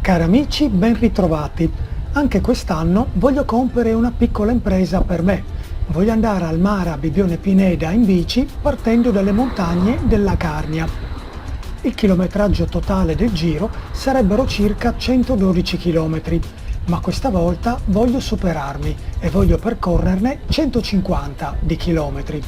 Cari amici, ben ritrovati. Anche quest'anno voglio compiere una piccola impresa per me. Voglio andare al mare a Bibione Pineda in bici partendo dalle montagne della Carnia. Il chilometraggio totale del giro sarebbero circa 112 km, ma questa volta voglio superarmi e voglio percorrerne 150 di chilometri.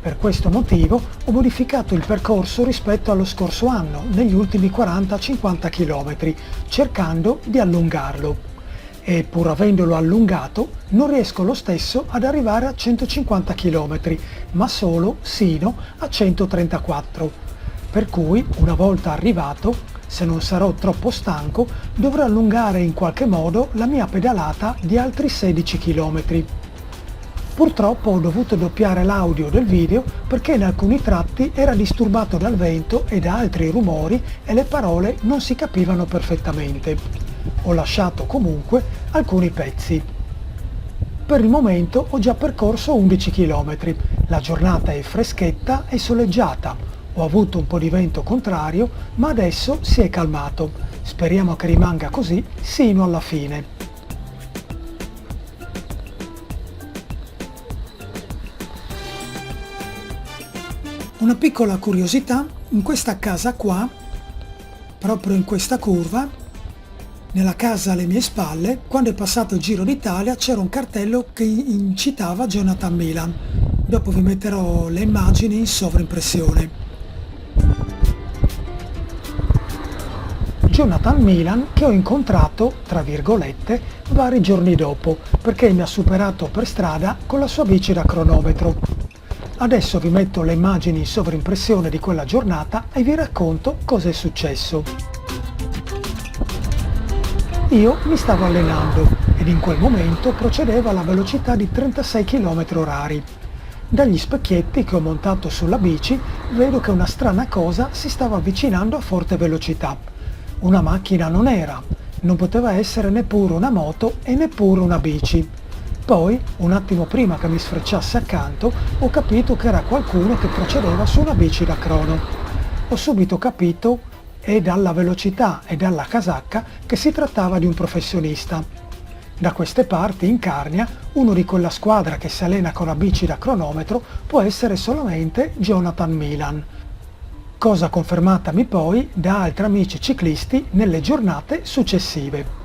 Per questo motivo ho modificato il percorso rispetto allo scorso anno, negli ultimi 40-50 km, cercando di allungarlo. E pur avendolo allungato, non riesco lo stesso ad arrivare a 150 km, ma solo sino a 134. Per cui, una volta arrivato, se non sarò troppo stanco, dovrò allungare in qualche modo la mia pedalata di altri 16 km. Purtroppo ho dovuto doppiare l'audio del video perché in alcuni tratti era disturbato dal vento e da altri rumori e le parole non si capivano perfettamente. Ho lasciato comunque alcuni pezzi. Per il momento ho già percorso 11 km. La giornata è freschetta e soleggiata. Ho avuto un po' di vento contrario, ma adesso si è calmato. Speriamo che rimanga così sino alla fine. Una piccola curiosità, in questa casa qua, proprio in questa curva, nella casa alle mie spalle, quando è passato il Giro d'Italia c'era un cartello che incitava Jonathan Milan. Dopo vi metterò le immagini in sovraimpressione. Jonathan Milan che ho incontrato, tra virgolette, vari giorni dopo, perché mi ha superato per strada con la sua bici da cronometro. Adesso vi metto le immagini in sovraimpressione di quella giornata e vi racconto cosa è successo. Io mi stavo allenando ed in quel momento procedevo alla velocità di 36 km/h. Dagli specchietti che ho montato sulla bici vedo che una strana cosa si stava avvicinando a forte velocità. Una macchina non era, non poteva essere neppure una moto e neppure una bici. Poi, un attimo prima che mi sfrecciasse accanto, ho capito che era qualcuno che procedeva su una bici da crono. Ho subito capito, e dalla velocità e dalla casacca, che si trattava di un professionista. Da queste parti, in Carnia, uno di quella squadra che si allena con la bici da cronometro può essere solamente Jonathan Milan. Cosa confermatami poi da altri amici ciclisti nelle giornate successive.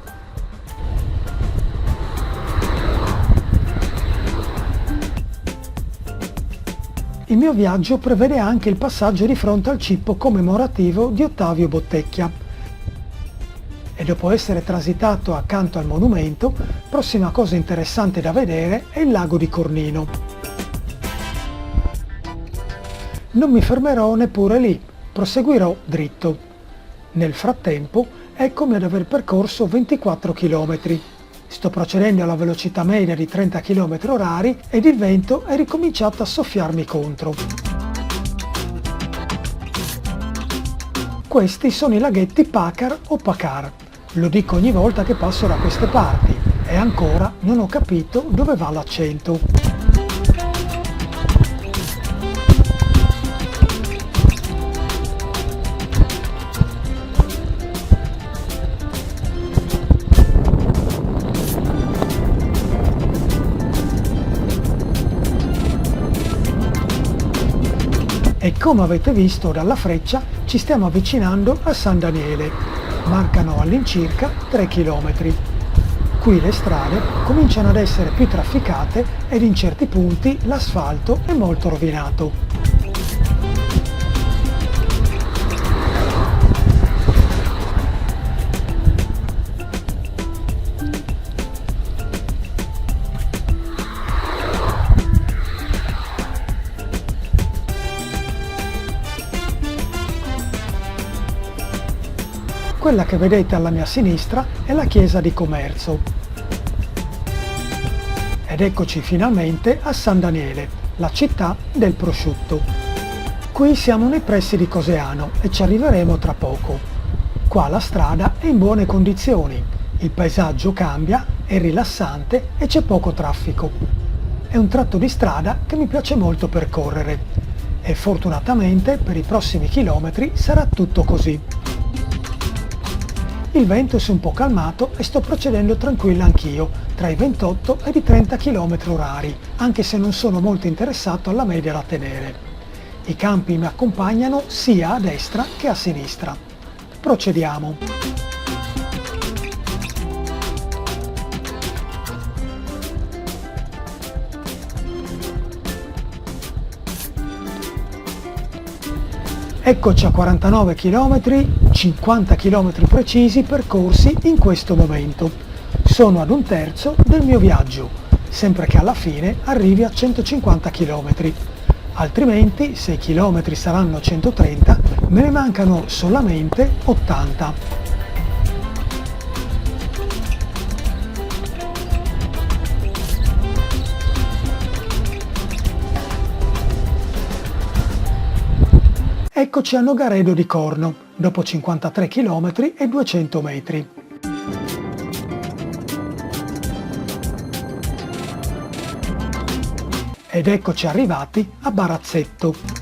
Il mio viaggio prevede anche il passaggio di fronte al cippo commemorativo di Ottavio Bottecchia. E dopo essere transitato accanto al monumento, prossima cosa interessante da vedere è il lago di Cornino. Non mi fermerò neppure lì, proseguirò dritto. Nel frattempo, eccomi ad aver percorso 24 km. Sto procedendo alla velocità media di 30 km/h ed il vento è ricominciato a soffiarmi contro. Questi sono i laghetti Pacar o Pacar. Lo dico ogni volta che passo da queste parti e ancora non ho capito dove va l'accento. E come avete visto dalla freccia ci stiamo avvicinando a San Daniele. Mancano all'incirca 3 km. Qui le strade cominciano ad essere più trafficate ed in certi punti l'asfalto è molto rovinato. Quella che vedete alla mia sinistra è la chiesa di Commerzo. Ed eccoci finalmente a San Daniele, la città del prosciutto. Qui siamo nei pressi di Coseano e ci arriveremo tra poco. Qua la strada è in buone condizioni, il paesaggio cambia, è rilassante e c'è poco traffico. È un tratto di strada che mi piace molto percorrere e fortunatamente per i prossimi chilometri sarà tutto così. Il vento si è un po' calmato e sto procedendo tranquilla anch'io, tra i 28 e i 30 km/h, anche se non sono molto interessato alla media da tenere. I campi mi accompagnano sia a destra che a sinistra. Procediamo. Eccoci a 49 km, 50 km precisi percorsi in questo momento. Sono ad un terzo del mio viaggio, sempre che alla fine arrivi a 150 km. Altrimenti, se i chilometri saranno 130, me ne mancano solamente 80. Eccoci a Nogaredo di Corno, dopo 53 km e 200 metri. Ed eccoci arrivati a Barazzetto.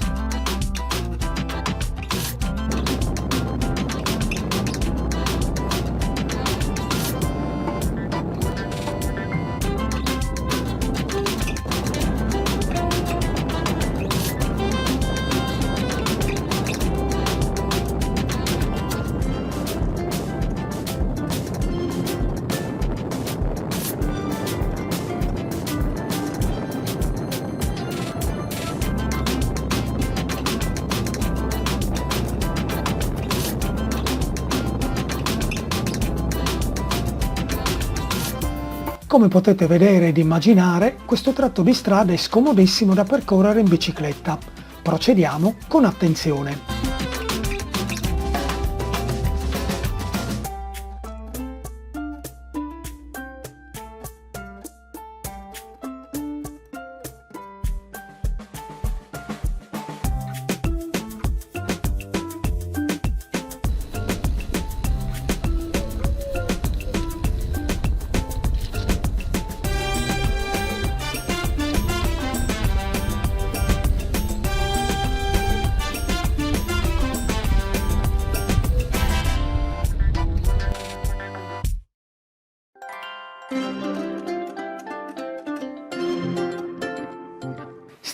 Come potete vedere ed immaginare, questo tratto di strada è scomodissimo da percorrere in bicicletta. Procediamo con attenzione.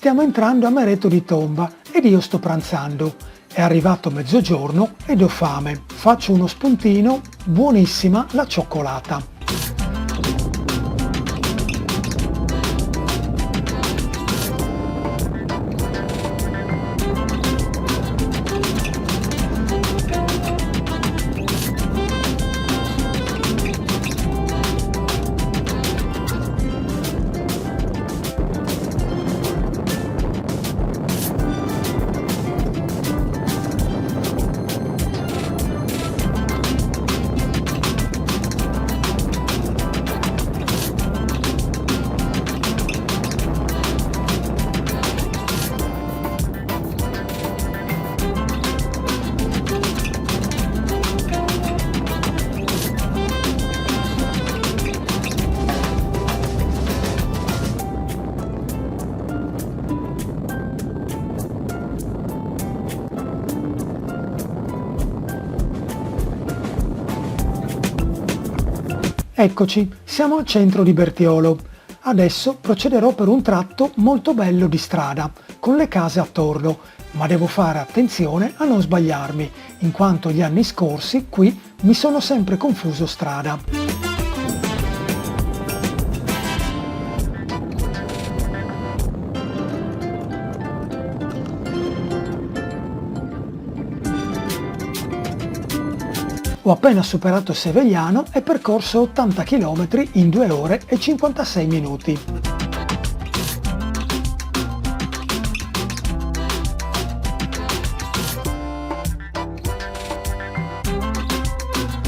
Stiamo entrando a Mareto di Tomba ed io sto pranzando. È arrivato mezzogiorno ed ho fame. Faccio uno spuntino, buonissima la cioccolata. Eccoci, siamo al centro di Bertiolo. Adesso procederò per un tratto molto bello di strada, con le case attorno, ma devo fare attenzione a non sbagliarmi, in quanto gli anni scorsi qui mi sono sempre confuso strada. Ho appena superato Sevegliano e percorso 80 km in 2 ore e 56 minuti.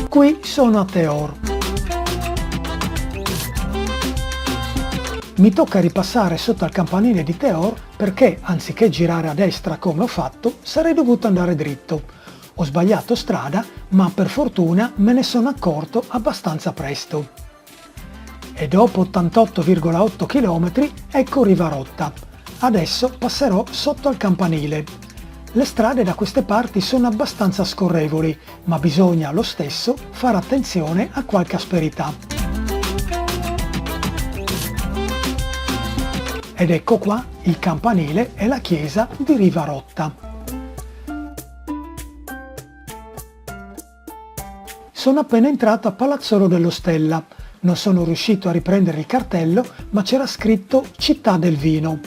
Qui sono a Teor. Mi tocca ripassare sotto al campanile di Teor perché, anziché girare a destra come ho fatto, sarei dovuto andare dritto. Ho sbagliato strada, ma per fortuna me ne sono accorto abbastanza presto. E dopo 88,8 km ecco Rivarotta. Adesso passerò sotto al campanile. Le strade da queste parti sono abbastanza scorrevoli, ma bisogna lo stesso fare attenzione a qualche asperità. Ed ecco qua il campanile e la chiesa di Rivarotta. Sono appena entrato a Palazzolo dello Stella. Non sono riuscito a riprendere il cartello, ma c'era scritto Città del Vino.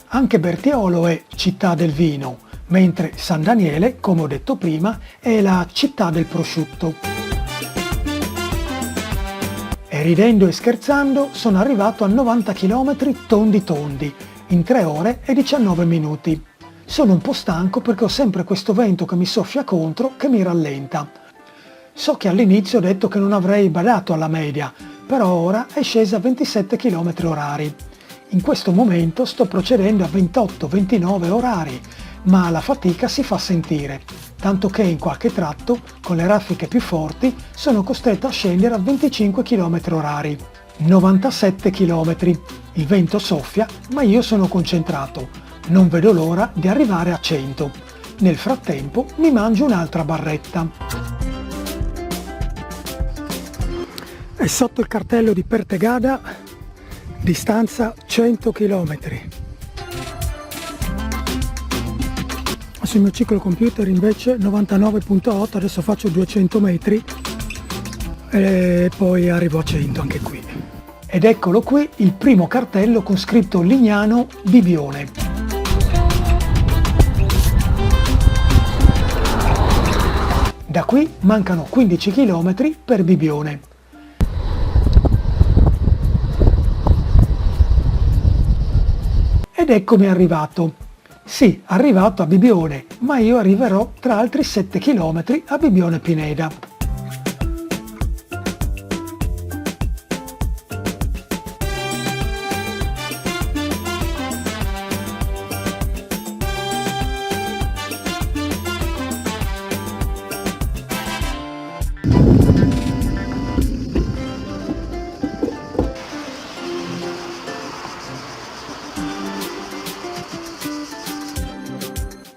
Anche Bertiolo è Città del Vino, mentre San Daniele, come ho detto prima, è la Città del Prosciutto. E ridendo e scherzando sono arrivato a 90 km tondi tondi, in 3 ore e 19 minuti. Sono un po' stanco perché ho sempre questo vento che mi soffia contro che mi rallenta. So che all'inizio ho detto che non avrei badato alla media, però ora è scesa a 27 km orari. In questo momento sto procedendo a 28-29 orari, ma la fatica si fa sentire, tanto che in qualche tratto, con le raffiche più forti, sono costretto a scendere a 25 km orari. 97 km. Il vento soffia, ma io sono concentrato. Non vedo l'ora di arrivare a 100. Nel frattempo mi mangio un'altra barretta. È sotto il cartello di Pertegada, distanza 100 km. Sul mio ciclocomputer invece 99.8, adesso faccio 200 metri e poi arrivo a 100 anche qui. Ed eccolo qui il primo cartello con scritto Lignano Bibione. Da qui mancano 15 km per Bibione. Ed eccomi arrivato. Sì, arrivato a Bibione, ma io arriverò tra altri 7 km a Bibione Pineda.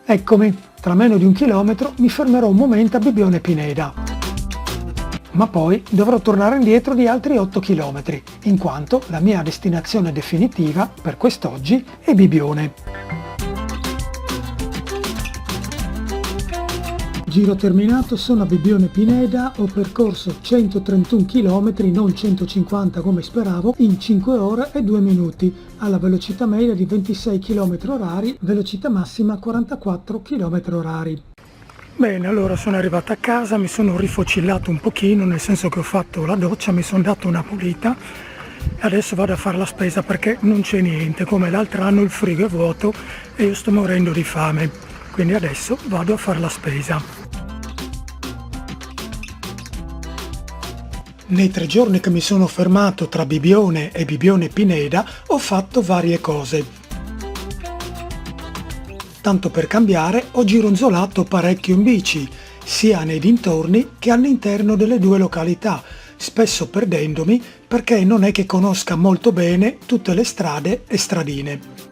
Eccomi, tra meno di 1 chilometro mi fermerò un momento a Bibione Pineda. Ma poi dovrò tornare indietro di altri 8 km, in quanto la mia destinazione definitiva per quest'oggi è Bibione. Giro terminato, sono a Bibione Pineda, ho percorso 131 km, non 150 come speravo, in 5 ore e 2 minuti, alla velocità media di 26 km orari, velocità massima 44 km orari. Bene, allora sono arrivato a casa, mi sono rifocillato un pochino, nel senso che ho fatto la doccia, mi sono dato una pulita, adesso vado a fare la spesa perché non c'è niente, come l'altro anno il frigo è vuoto e io sto morendo di fame, quindi adesso vado a fare la spesa. Nei 3 giorni che mi sono fermato tra Bibione e Bibione Pineda ho fatto varie cose. Tanto per cambiare ho gironzolato parecchio in bici, sia nei dintorni che all'interno delle 2 località, spesso perdendomi perché non è che conosca molto bene tutte le strade e stradine.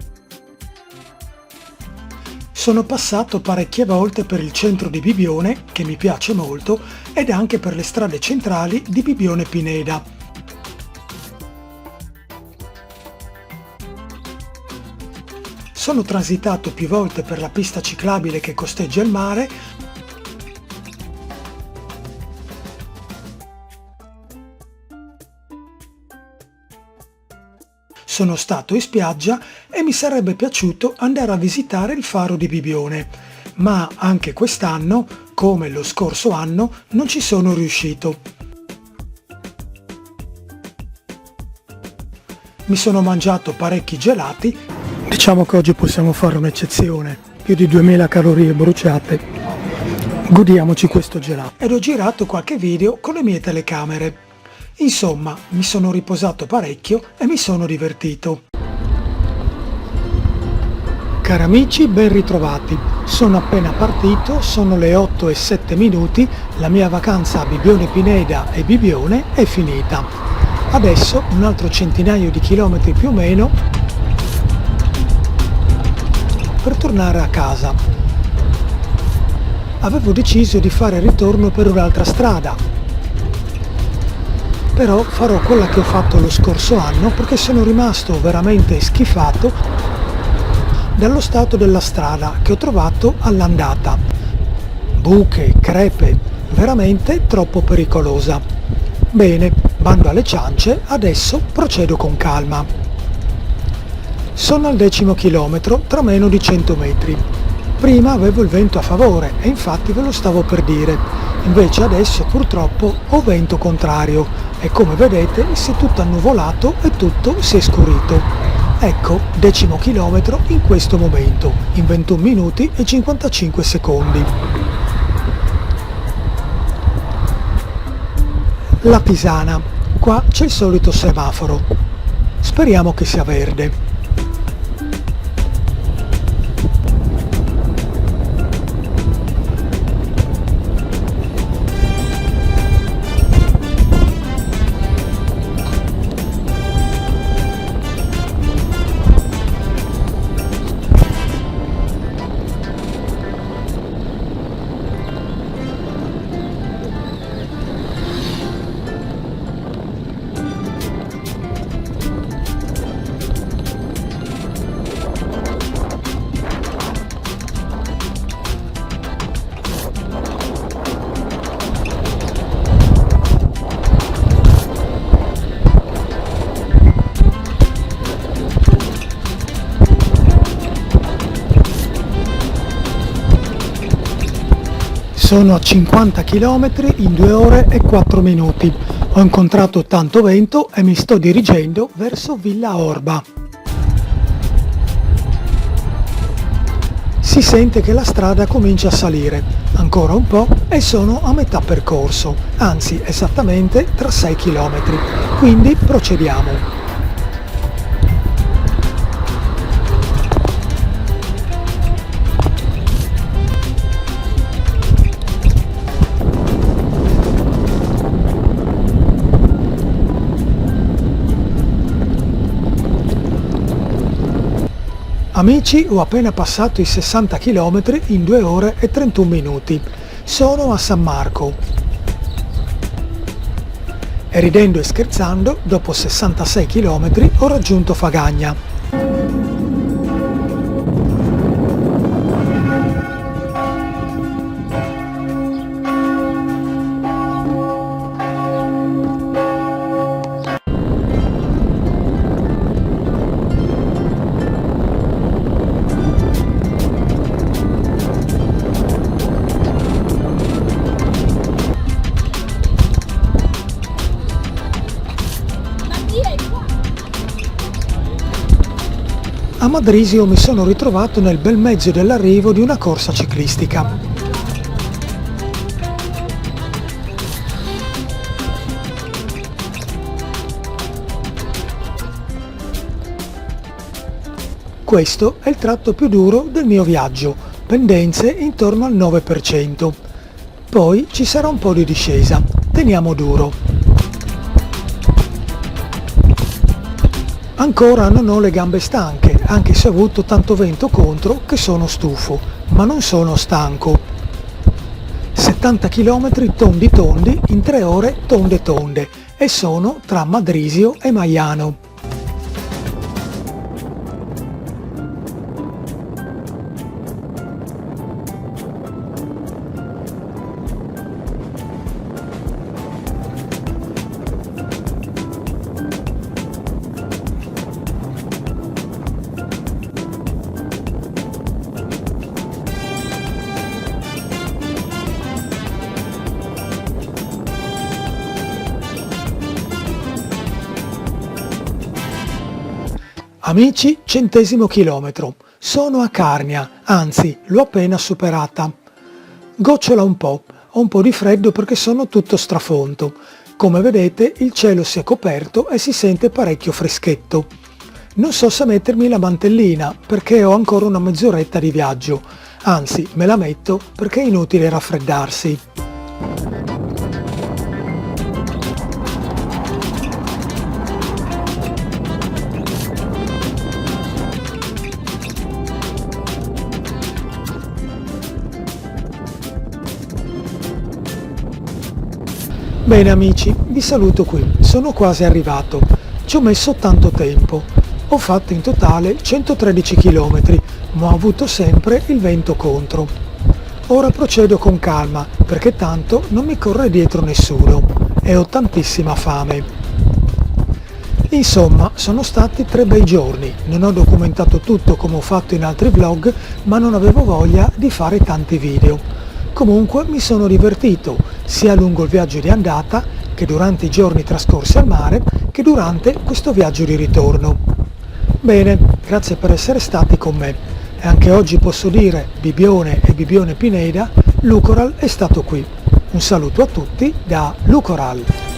Sono passato parecchie volte per il centro di Bibione, che mi piace molto, ed anche per le strade centrali di Bibione Pineda. Sono transitato più volte per la pista ciclabile che costeggia il mare. Sono stato in spiaggia e mi sarebbe piaciuto andare a visitare il faro di Bibione, ma anche quest'anno, come lo scorso anno, non ci sono riuscito. Mi sono mangiato parecchi gelati. Diciamo che oggi possiamo fare un'eccezione, più di 2000 calorie bruciate. Godiamoci questo gelato. Ed ho girato qualche video con le mie telecamere. Insomma, mi sono riposato parecchio e mi sono divertito. Cari amici, ben ritrovati. Sono appena partito, sono le 8:07, la mia vacanza a Bibione Pineda e Bibione è finita. Adesso un altro centinaio di chilometri più o meno per tornare a casa. avevo deciso di fare ritorno per un'altra strada. Però farò quella che ho fatto lo scorso anno perché sono rimasto veramente schifato dallo stato della strada che ho trovato all'andata. Buche, crepe, veramente troppo pericolosa. Bene, bando alle ciance, adesso procedo con calma. Sono al 10° chilometro, tra meno di 100 metri. Prima avevo il vento a favore e infatti ve lo stavo per dire. Invece adesso purtroppo ho vento contrario e come vedete si è tutto annuvolato e tutto si è scurito. Ecco, 10° chilometro in questo momento, in 21 minuti e 55 secondi. La Pisana. Qua c'è il solito semaforo. Speriamo che sia verde. Sono a 50 km in 2 ore e 4 minuti. Ho incontrato tanto vento e mi sto dirigendo verso Villa Orba. Si sente che la strada comincia a salire. Ancora un po' e sono a metà percorso, anzi esattamente tra 6 km. Quindi procediamo. Amici, ho appena passato i 60 km in 2 ore e 31 minuti. Sono a San Marco. E ridendo e scherzando, dopo 66 km ho raggiunto Fagagna. A Madrisio mi sono ritrovato nel bel mezzo dell'arrivo di una corsa ciclistica. Questo è il tratto più duro del mio viaggio, pendenze intorno al 9%. Poi ci sarà un po' di discesa, teniamo duro. Ancora non ho le gambe stanche, anche se ho avuto tanto vento contro che sono stufo, ma non sono stanco. 70 km tondi tondi in 3 ore tonde tonde e sono tra Madrisio e Maiano. Amici, 100° chilometro. Sono a Carnia, anzi, l'ho appena superata. Gocciola un po', ho un po' di freddo perché sono tutto strafonto. Come vedete, il cielo si è coperto e si sente parecchio freschetto. Non so se mettermi la mantellina perché ho ancora una mezz'oretta di viaggio. Anzi, me la metto perché è inutile raffreddarsi. Bene amici, vi saluto qui, sono quasi arrivato, ci ho messo tanto tempo, ho fatto in totale 113 km, ma ho avuto sempre il vento contro. Ora procedo con calma, perché tanto non mi corre dietro nessuno e ho tantissima fame. Insomma, sono stati 3 bei giorni, non ho documentato tutto come ho fatto in altri vlog, ma non avevo voglia di fare tanti video. Comunque mi sono divertito, sia lungo il viaggio di andata, che durante i giorni trascorsi al mare, che durante questo viaggio di ritorno. Bene, grazie per essere stati con me. E anche oggi posso dire, Bibione e Bibione Pineda, Lucoral è stato qui. Un saluto a tutti da Lucoral.